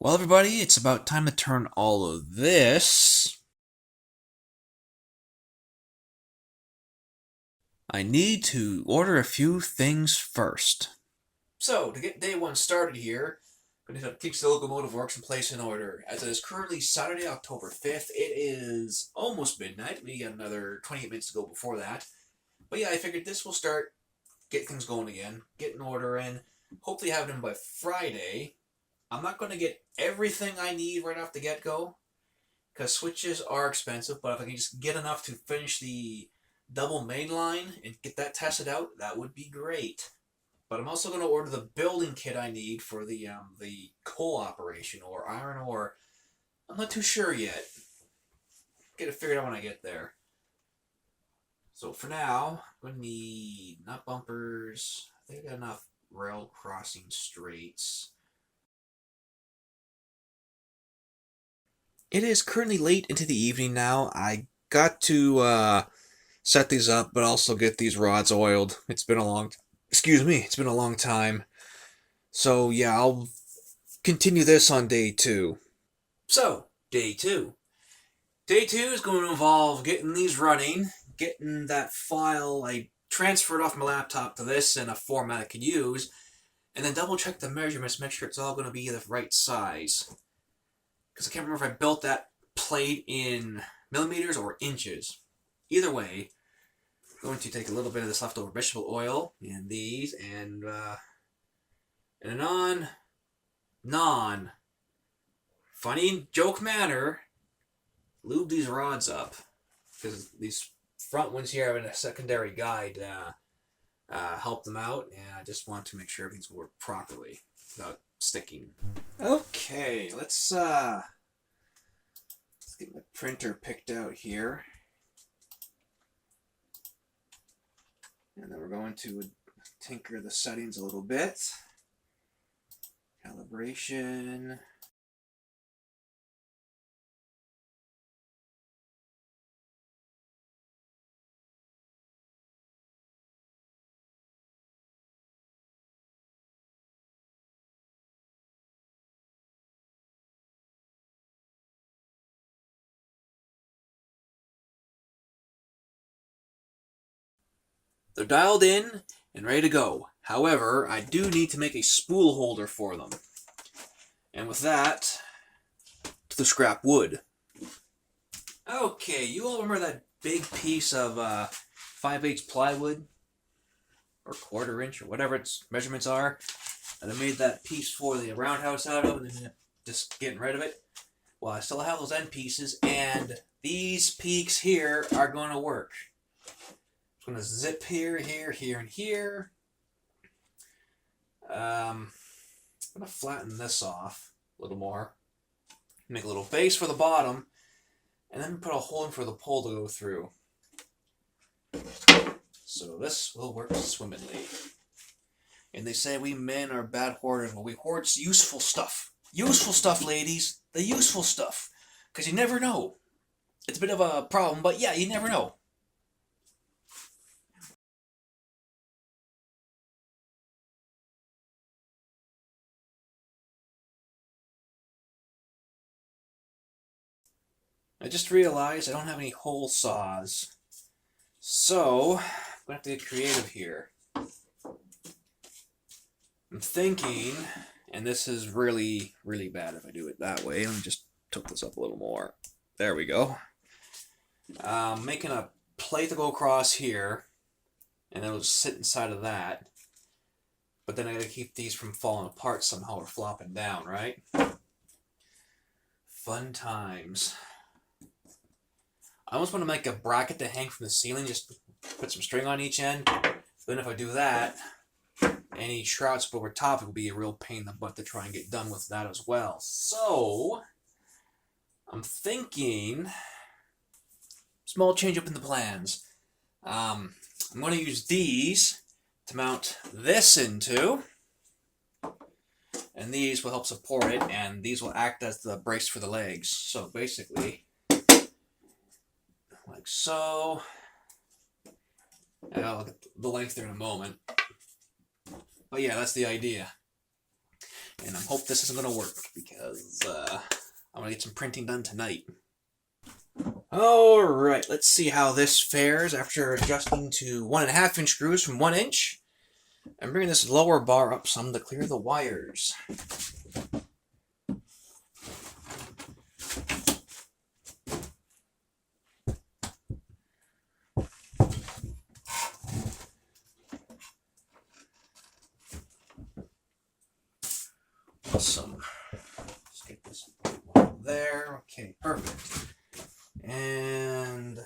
Well, everybody, it's about time to turn all of this. I need to order a few things first. So, to get day one started here, I'm going to teach the locomotive works and place an order. As it is currently Saturday, October 5th, it is almost midnight. We got another 28 minutes to go before that. But yeah, I figured this will start, get things going again, get an order in, hopefully have it in by Friday. I'm not going to get everything I need right off the get-go, because switches are expensive, but if I can just get enough to finish the double main line and get that tested out, that would be great. But I'm also going to order the building kit I need for the coal operation or iron ore. I'm not too sure yet. Get it figured out when I get there. So for now, I'm going to need nut bumpers. I think I got enough rail crossing straights. It is currently late into the evening now. I got to set these up, but also get these rods oiled. It's been a long, it's been a long time. So yeah, I'll continue this on day two. So, day two. Day two is going to involve getting these running, getting that file I transferred off my laptop to this in a format I could use, and then double check the measurements, make sure it's all going to be the right size. Because I can't remember if I built that plate in millimeters or inches. Either way, I'm going to take a little bit of this leftover vegetable oil and these and in a funny joke manner, lube these rods up, because these front ones here have a secondary guide help them out, and I just want to make sure everything's worked properly without sticking. Okay, let's get my printer picked out here. And then we're going to tinker the settings a little bit. Calibration. They're dialed in and ready to go. However, I do need to make a spool holder for them. And with that, to the scrap wood. Okay, you all remember that big piece of 5/8 plywood? Or quarter inch, or whatever its measurements are? And I made that piece for the roundhouse out of, and then just getting rid of it. Well, I still have those end pieces, and these peaks here are going to work. I'm going to zip here, here, here, and here. I'm going to flatten this off a little more. Make a little base for the bottom, and then put a hole in for the pole to go through. So this will work swimmingly. And they say we men are bad hoarders, but we hoard useful stuff. Useful stuff, ladies. The useful stuff. Because you never know. It's a bit of a problem, but yeah, you never know. I just realized I don't have any hole saws. So, I'm going to have to get creative here. I'm thinking, and this is really, really bad if I do it that way. Let me just tilt this up a little more. There we go. Making a plate to go across here, and it'll just sit inside of that. But then I gotta keep these from falling apart somehow or flopping down, right? Fun times. I almost want to make a bracket to hang from the ceiling, just put some string on each end. Then if I do that, any shrouds over top, it will be a real pain in the butt to try and get done with that as well. So, I'm thinking, small change up in the plans. I'm going to use these to mount this into, and these will help support it, and these will act as the brace for the legs. So basically, like so. I'll get the length there in a moment. But yeah, that's the idea. And I hope this isn't going to work, because I'm going to get some printing done tonight. Alright, let's see how this fares after adjusting to 1.5 inch screws from 1 inch. I'm bringing this lower bar up some to clear the wires. Awesome. Let's get this one there. Okay, perfect. And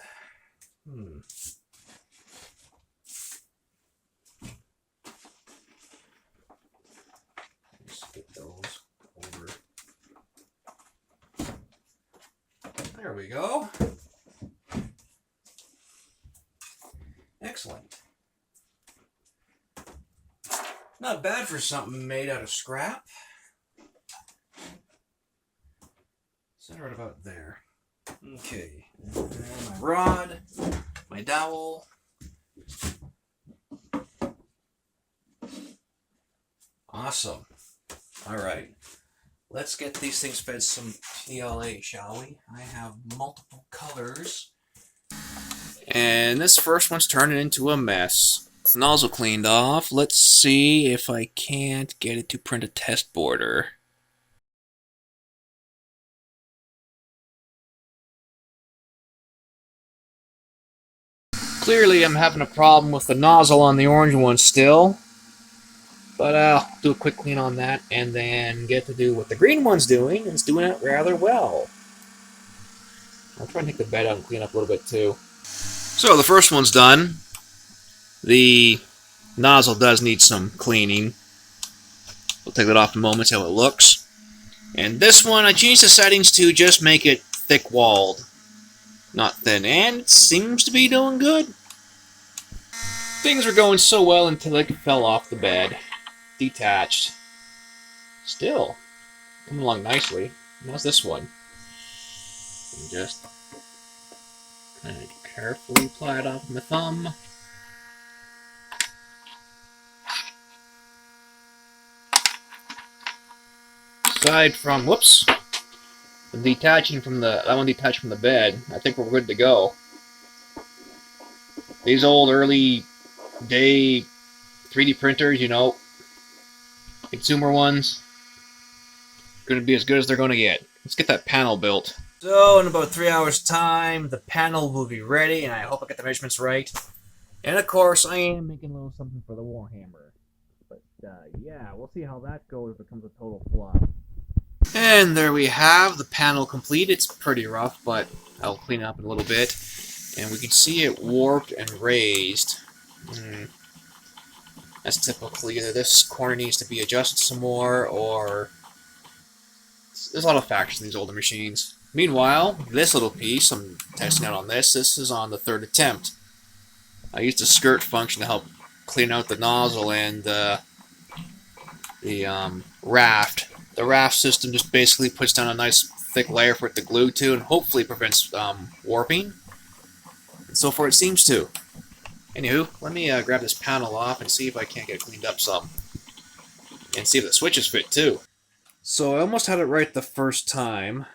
let's get those over. There we go. Excellent. Not bad for something made out of scrap. Center right about there. Okay. And my rod, my dowel. Awesome. Alright. Let's get these things fed some PLA, shall we? I have multiple colors. And this first one's turning into a mess. Nozzle cleaned off. Let's see if I can't get it to print a test border. Clearly I'm having a problem with the nozzle on the orange one still. But I'll do a quick clean on that and then get to do what the green one's doing, and it's doing it rather well. I'll try and take the bed out and clean up a little bit too. So the first one's done. The nozzle does need some cleaning. We'll take that off in a moment, see how it looks. And this one, I changed the settings to just make it thick-walled, not thin, and it seems to be doing good. Things were going so well until it fell off the bed. Detached. Still coming along nicely. How's this one? And just kind of carefully apply it off with my thumb. Aside from, whoops, detaching from that one detached from the bed, I think we're good to go. These old early day 3D printers, you know, consumer ones, going to be as good as they're going to get. Let's get that panel built. So in about 3 hours time, the panel will be ready, and I hope I get the measurements right. And of course, I am making a little something for the Warhammer. But yeah, we'll see how that goes if it becomes a total flop. And there we have the panel complete. It's pretty rough, but I'll clean it up in a little bit. And we can see it warped and raised. That's typical. Either this corner needs to be adjusted some more, or there's a lot of factors in these older machines. Meanwhile, this little piece I'm testing out on this is on the 3rd attempt. I used the skirt function to help clean out the nozzle and the raft. The raft system just basically puts down a nice thick layer for it to glue to, and hopefully prevents warping. And so far it seems to. Anywho, let me grab this panel off and see if I can't get it cleaned up some. And see if the switches fit too. So I almost had it right the first time.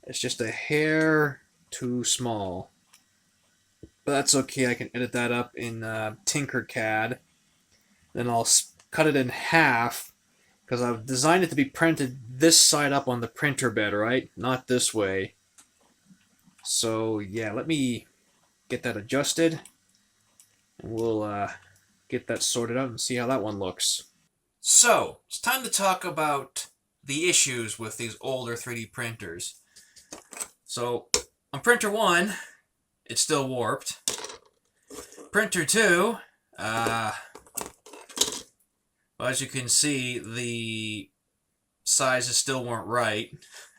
It's just a hair too small. But that's okay, I can edit that up in Tinkercad. Then I'll cut it in half, because I've designed it to be printed this side up on the printer bed, right? Not this way. So yeah, let me get that adjusted. And we'll get that sorted out and see how that one looks. So, it's time to talk about the issues with these older 3D printers. So, on printer 1, it's still warped. Printer 2, well, as you can see, the sizes still weren't right,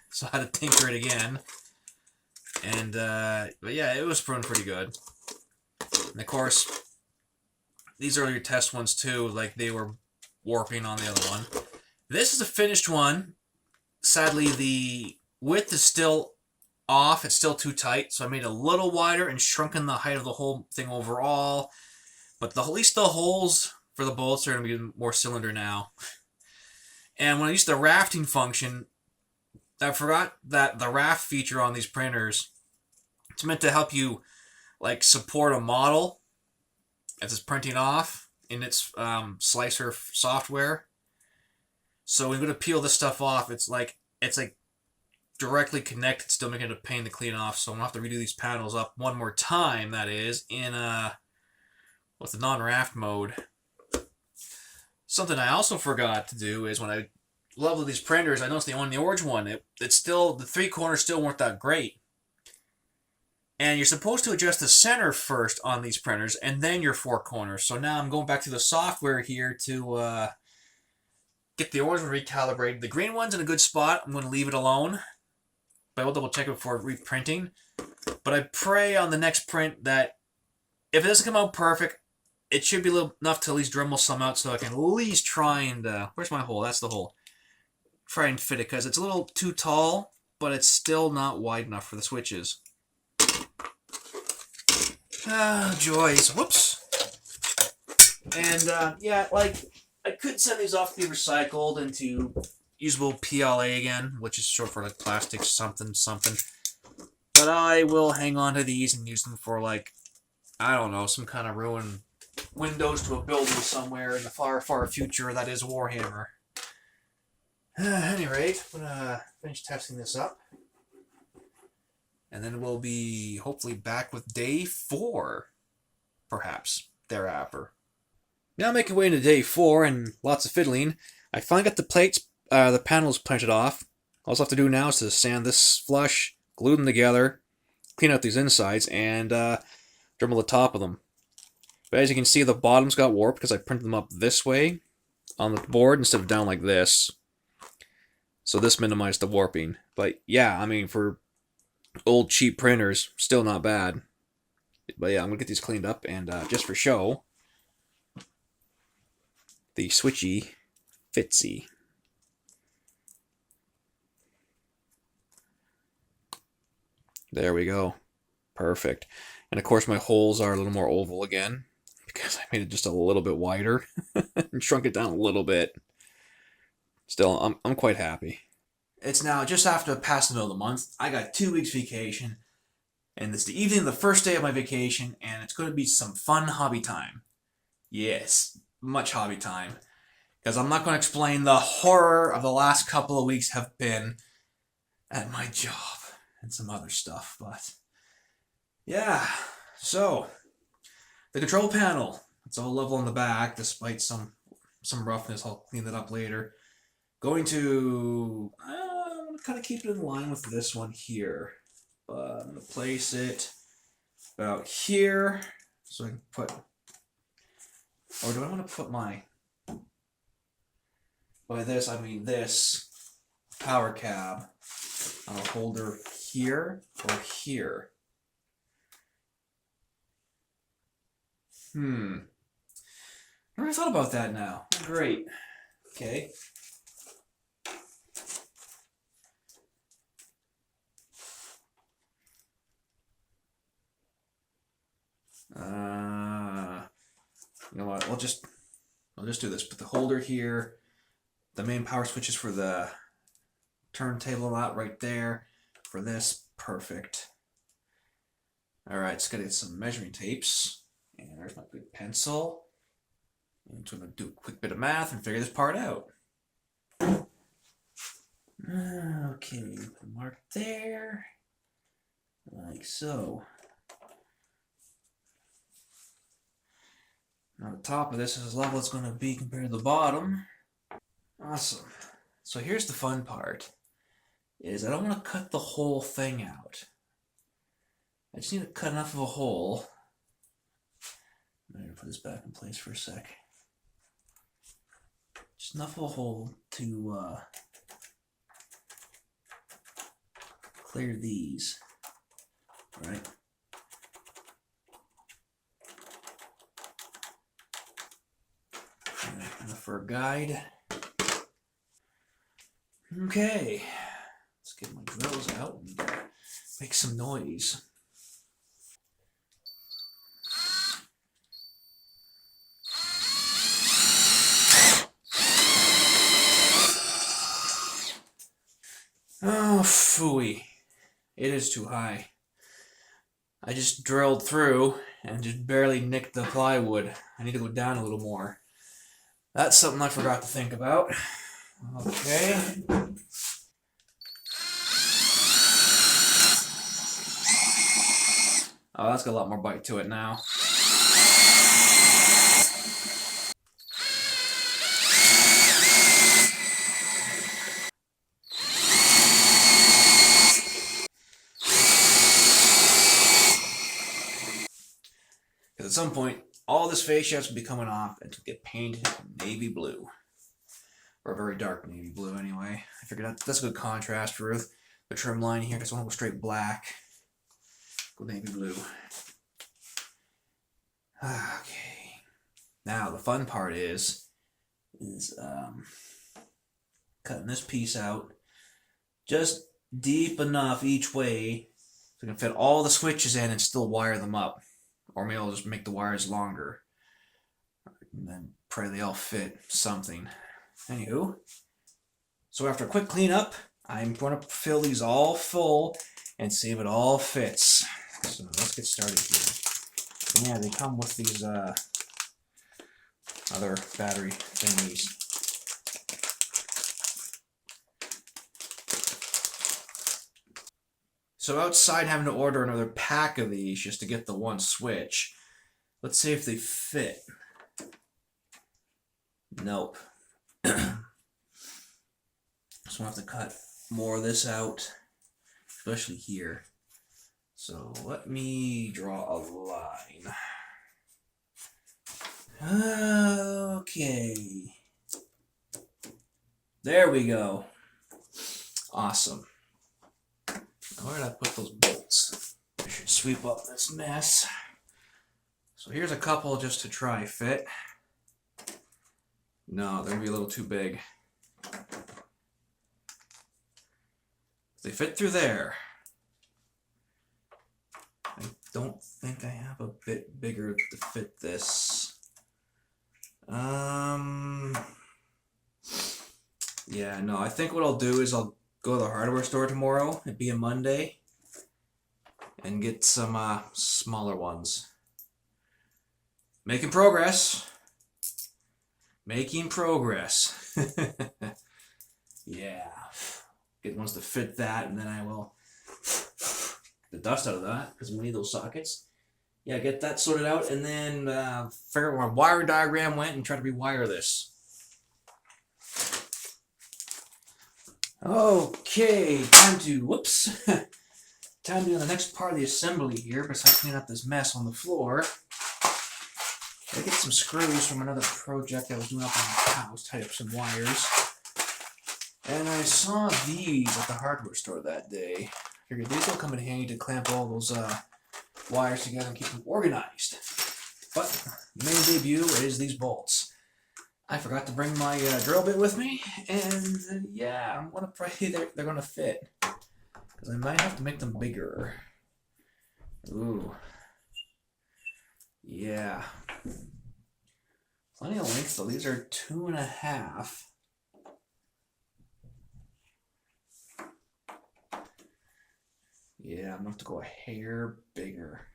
so I had to tinker it again. And, but yeah, it was printing pretty good. And of course, these earlier test ones too, like they were warping on the other one. This is a finished one. Sadly, the width is still off. It's still too tight, so I made it a little wider and shrunken the height of the whole thing overall. But at least the holes for the bolts are going to be more cylinder now. And when I used the rafting function, I forgot that the raft feature on these printers, it's meant to help you like support a model as it's printing off in its slicer software. So when we go to peel this stuff off, it's like directly connected, still making it a pain to clean off. So I'm gonna have to redo these panels up one more time. That is in what's the non-raft mode. Something I also forgot to do is when I leveled these printers, I noticed the orange one, it's still, the three corners still weren't that great. And you're supposed to adjust the center first on these printers and then your four corners. So now I'm going back to the software here to get the orange one recalibrated. The green one's in a good spot. I'm going to leave it alone. But I will double check it before reprinting. But I pray on the next print that if it doesn't come out perfect, it should be enough to at least Dremel some out so I can at least try and... where's my hole? That's the hole. Try and fit it because it's a little too tall, but it's still not wide enough for the switches. Ah, joys. Whoops. And, yeah, like, I could send these off to be recycled into usable PLA again, which is short for, like, plastic something something. But I will hang on to these and use them for, like, I don't know, some kind of ruined windows to a building somewhere in the far, far future that is Warhammer. At any rate, I'm going to finish testing this up. And then we'll be hopefully back with day 4, perhaps, thereafter. Now making way into day 4 and lots of fiddling. I finally got the plates, the panels printed off. All I have to do now is to sand this flush, glue them together, clean out these insides, and Dremel the top of them. But as you can see, the bottoms got warped because I printed them up this way on the board instead of down like this. So this minimized the warping. But yeah, I mean, for old cheap printers, still not bad. But yeah, I'm gonna get these cleaned up, and just for show, the switchy fitsy. There we go. Perfect. And of course my holes are a little more oval again because I made it just a little bit wider and shrunk it down a little bit. Still, I'm quite happy. It's now just after past the middle of the month. I got 2 weeks vacation, and it's the evening of the first day of my vacation, and it's going to be some fun hobby time. Yes, much hobby time. Because I'm not going to explain the horror of the last couple of weeks have been at my job and some other stuff, but yeah. So, the control panel, it's all level on the back, despite some roughness. I'll clean it up later. Going to, I'm going to kind of keep it in line with this one here. But I'm going to place it about here, so I can put, or do I want to put my, by this I mean this power cab on a holder here or here? I never thought about that now. Great. Okay. You know what? I'll just do this. Put the holder here. The main power switches for the turntable out right there. For this, perfect. All right, let's get some measuring tapes. And there's my good pencil. I'm going to do a quick bit of math and figure this part out. Okay, put a mark there. Like so. Now the top of this is as level as it's going to be compared to the bottom. Awesome. So here's the fun part. Is I don't want to cut the whole thing out. I just need to cut enough of a hole. I'm going to put this back in place for a sec. Just enough of a hole to clear these. Right? And for a guide. Okay. Let's get my drills out and make some noise. Oh, phooey. It is too high. I just drilled through and just barely nicked the plywood. I need to go down a little more. That's something I forgot to think about. Okay. Oh, that's got a lot more bite to it now. Because at some point, all this fascia has to be coming off and to get painted navy blue. Or a very dark navy blue, anyway. I figured that's a good contrast for the trim line here, because I want to go straight black. Go navy blue. Okay. Now, the fun part is cutting this piece out just deep enough each way so I can fit all the switches in and still wire them up. Or maybe I'll just make the wires longer. And then pray they all fit something. Anywho, so after a quick cleanup, I'm going to fill these all full and see if it all fits. So let's get started here. Yeah, they come with these other battery thingies. So outside having to order another pack of these just to get the one switch, let's see if they fit. Nope. So I'll have to cut more of this out, especially here. So let me draw a line. Okay. There we go. Awesome. Where did I put those bolts? I should sweep up this mess. So here's a couple just to try fit. No, they're gonna be a little too big. They fit through there. I don't think I have a bit bigger to fit this. Yeah, no, I think what I'll do is I'll go to the hardware store tomorrow, it'd be a Monday, and get some smaller ones. Making progress. Making progress. Yeah. Get ones to fit that, and then I will get the dust out of that, because we need those sockets. Yeah, get that sorted out, and then figure out where my wire diagram went and try to rewire this. Okay, time to do the next part of the assembly here, besides cleaning up this mess on the floor. I get some screws from another project I was doing up in the house, tied up some wires. And I saw these at the hardware store that day. Figured these will come in handy to clamp all those wires together and keep them organized. But the main debut is these bolts. I forgot to bring my drill bit with me, and yeah, I'm gonna pray they're gonna fit, because I might have to make them bigger. Ooh, yeah, plenty of length. So these are 2.5. Yeah, I'm gonna have to go a hair bigger.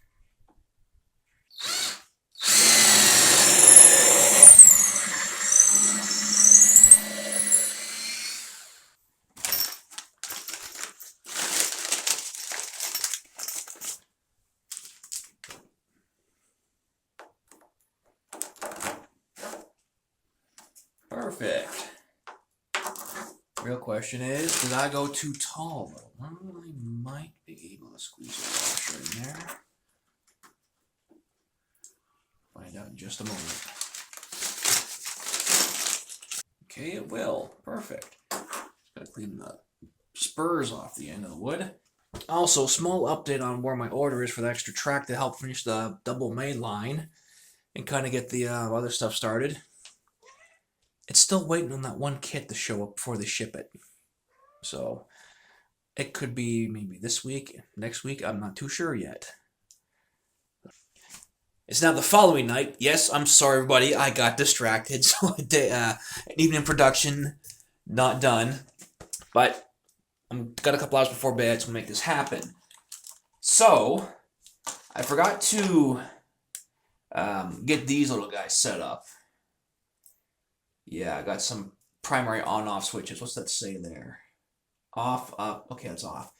Perfect. Real question is, did I go too tall though? Well, I might be able to squeeze a washer in there. Find out in just a moment. Okay, it will. Perfect. Gotta clean the spurs off the end of the wood. Also, small update on where my order is for the extra track to help finish the double main line and kind of get the other stuff started. It's still waiting on that one kit to show up before they ship it. So it could be maybe this week, next week, I'm not too sure yet. It's now the following night. Yes, I'm sorry everybody, I got distracted, so an evening production not done. But I've got a couple hours before bed to make this happen. So, I forgot to get these little guys set up. Yeah, I got some primary on-off switches. What's that say there? Off, up. Okay, that's off.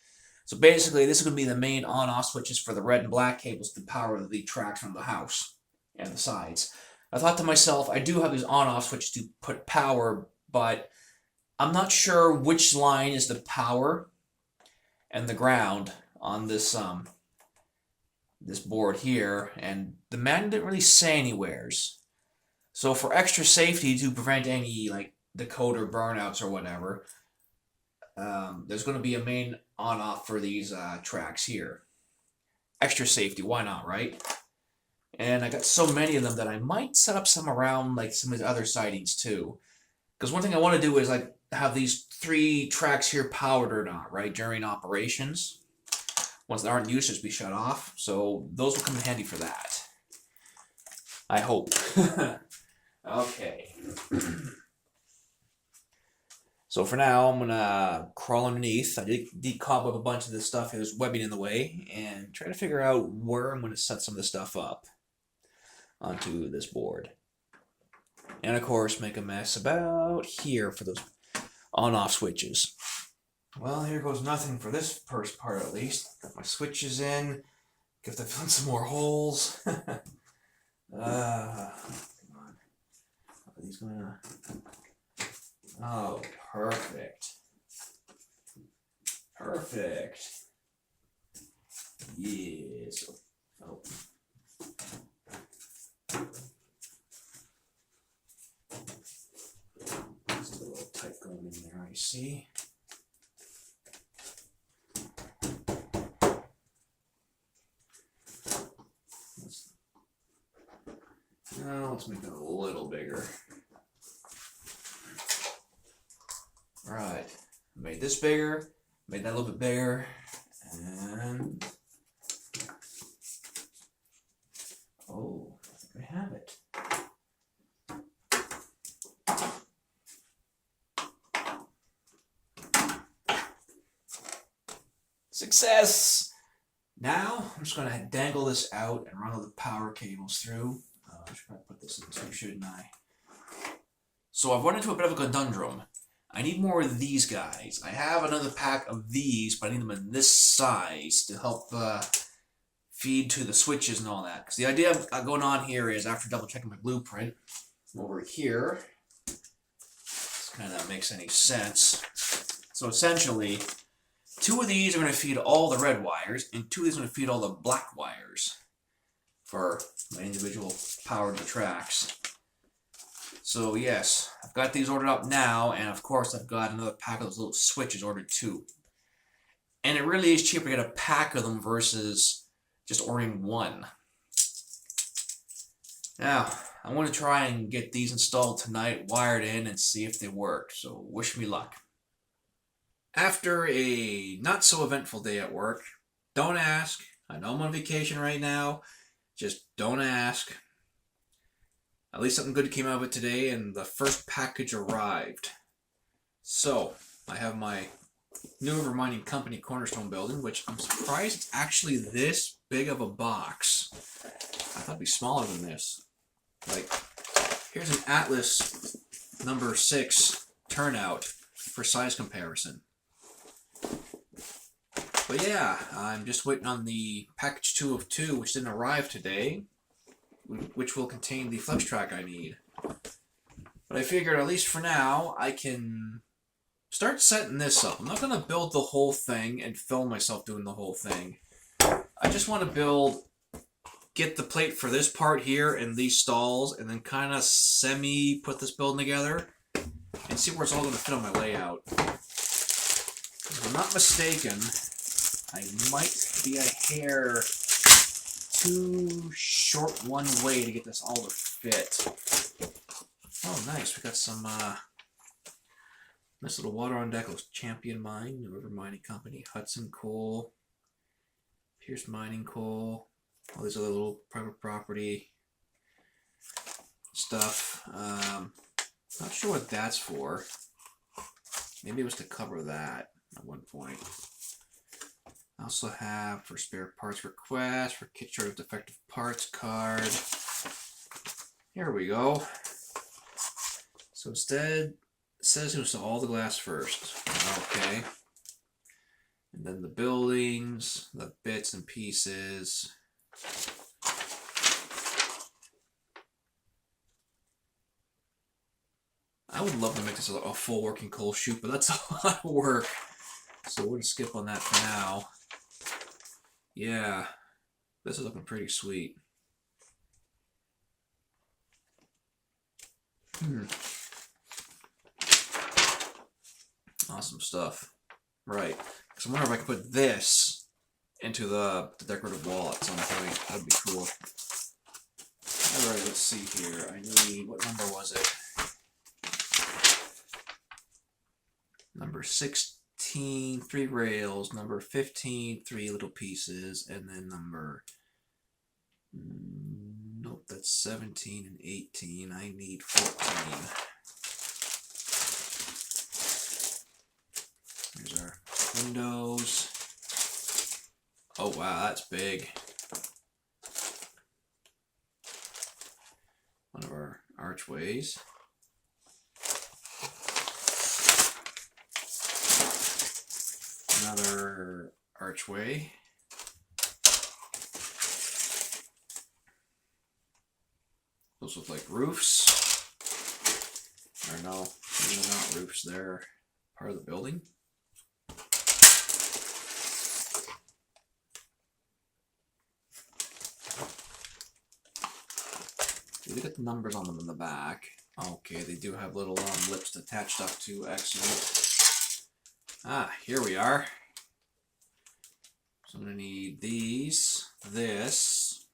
So basically, this is going to be the main on-off switches for the red and black cables to power the tracks from the house and the sides. I thought to myself, I do have these on-off switches to put power, but I'm not sure which line is the power and the ground on this this board here, and the man didn't really say anywheres. So for extra safety to prevent any like decoder burnouts or whatever, there's going to be a main on-off for these tracks here. Extra safety, why not, right? And I got so many of them that I might set up some around like some of the other sidings too. Because one thing I want to do is like have these 3 tracks here powered or not, right, during operations. Once they aren't used, just be shut off. So those will come in handy for that. I hope. Okay. So for now, I'm gonna crawl underneath. I did decobweb a bunch of this stuff. There's webbing in the way, and try to figure out where I'm gonna set some of this stuff up onto this board. And of course, make a mess about here for those on-off switches. Well, here goes nothing for this first part at least. Got my switches in. Got to fill in some more holes. Come on. Are these gonna... Oh, perfect. Perfect. Yes. Oh. Just a little tight going in there, I see. Now let's make it a little bigger. Right, made this bigger, made that a little bit bigger, and oh, I think I have it. Success! Now I'm just gonna dangle this out and run all the power cables through. I should probably put this in too, shouldn't I? So I've run into a bit of a conundrum. I need more of these guys. I have another pack of these, but I need them in this size to help feed to the switches and all that. Because the idea going on here is, after double checking my blueprint, over here, this kind of makes any sense. So essentially, 2 of these are going to feed all the red wires, and 2 of these are going to feed all the black wires for my individual power to the tracks. So yes, I've got these ordered up now, and of course I've got another pack of those little switches ordered too. And it really is cheaper to get a pack of them versus just ordering 1. Now, I want to try and get these installed tonight, wired in, and see if they work, so wish me luck. After a not so eventful day at work, don't ask. I know I'm on vacation right now, just don't ask. At least something good came out of it today, and the first package arrived. So, I have my New River Mining Company Cornerstone building, which I'm surprised it's actually this big of a box. I thought it'd be smaller than this. Like, here's an Atlas number 6 turnout for size comparison. But yeah, I'm just waiting on the package 2 of 2, which didn't arrive today, which will contain the flex track I need. But I figured, at least for now, I can start setting this up. I'm not going to build the whole thing and film myself doing the whole thing. I just want to get the plate for this part here and these stalls, and then kind of put this building together and see where it's all going to fit on my layout. If I'm not mistaken, I might be a hair too short one way to get this all to fit. Oh, nice. We got some nice little water on deck. Champion Mine, New River Mining Company, Hudson Coal, Pierce Mining Coal, all these other little private property stuff. Not sure what that's for. Maybe it was to cover that. at one point. I also have for spare parts request for Kickstarter defective parts card. Here we go. So instead, it says to install all the glass first. Okay. And then the buildings, the bits and pieces. I would love to make this a full working coal chute, but that's a lot of work. So we're going to skip on that for now. Yeah, this is looking pretty sweet. Awesome stuff. Right. So I wonder if I could put this into the decorative wall at some point. That'd be cool. Alright, let's see here. I need, what number was it? Number 16, 3 rails. Number 15, 3 little pieces. And then number, nope, that's 17 and 18. I need 14. Here's our windows. Oh wow, that's big. One of our archways. Another archway. Those look like roofs. Or no, maybe they're not roofs, they're part of the building. Look at the numbers on them in the back. Okay, they do have little lips attached up to. Excellent. Ah, here we are. So I'm going to need these, this,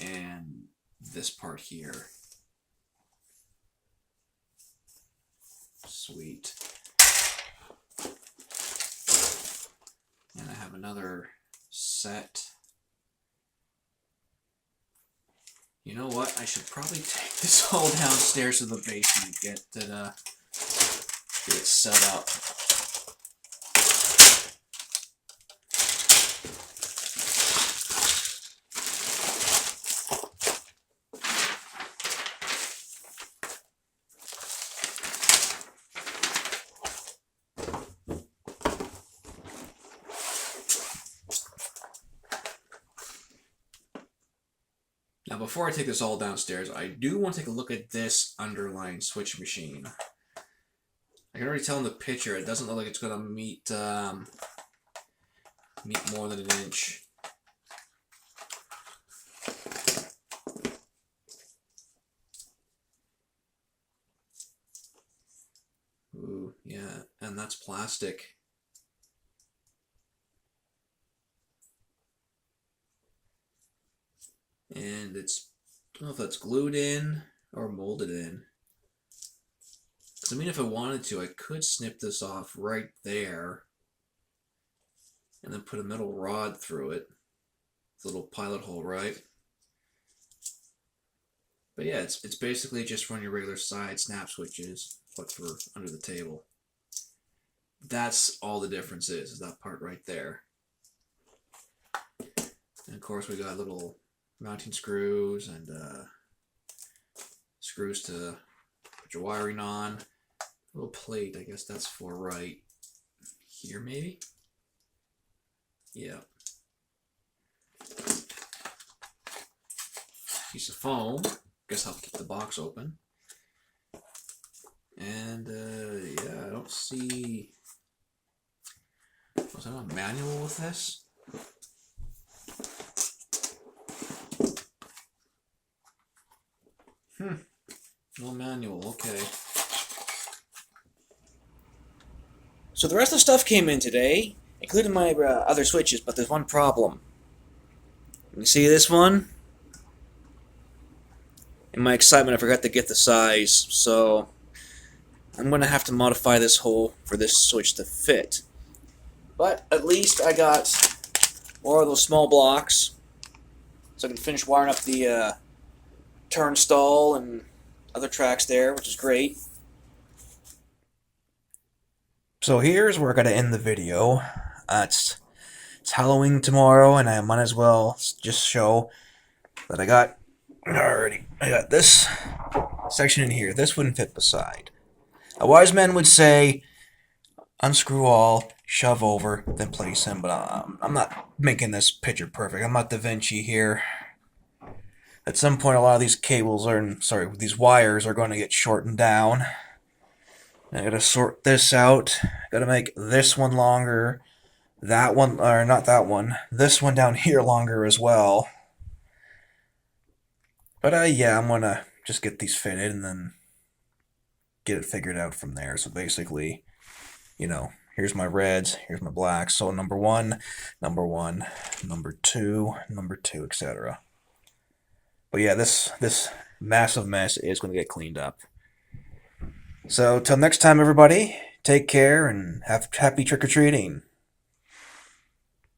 and this part here. Sweet. And I have another set. You know what? I should probably take this all downstairs to the basement, get it set up. Now before I take this all downstairs, I do want to take a look at this underlying switch machine. I can already tell in the picture it doesn't look like it's going to meet more than an inch. Ooh, yeah, and that's plastic. And it's, I don't know if that's glued in or molded in. Because I mean, if I wanted to, I could snip this off right there and then put a metal rod through it. It's a little pilot hole, right? But yeah, it's basically just one of your regular side snap switches, but for under the table. That's all the difference is that part right there. And of course we got little mounting screws and screws to put your wiring on. A little plate, I guess that's for right here maybe? Yeah. Piece of foam. Guess I'll keep the box open. And yeah, I don't see... Was there a manual with this? No manual, okay. So the rest of the stuff came in today, including my other switches, but there's one problem. You see this one? In my excitement, I forgot to get the size, so I'm going to have to modify this hole for this switch to fit. But at least I got more of those small blocks, so I can finish wiring up the turnstile and other tracks there, which is great. So here's where we're going to end the video. It's Halloween tomorrow, and I might as well just show that I got this section in here. This wouldn't fit beside. A wise man would say, unscrew all, shove over, then place in, but I'm not making this picture perfect. I'm not Da Vinci here. At some point, a lot of these these wires are going to get shortened down. I gotta sort this out. Gotta make this one longer. That one, or not that one. This one down here longer as well. But yeah, I'm gonna just get these fitted and then get it figured out from there. So basically, here's my reds, here's my blacks. So number one, number two, etc. But yeah, this massive mess is gonna get cleaned up. So, till next time, everybody, take care and have happy trick-or-treating.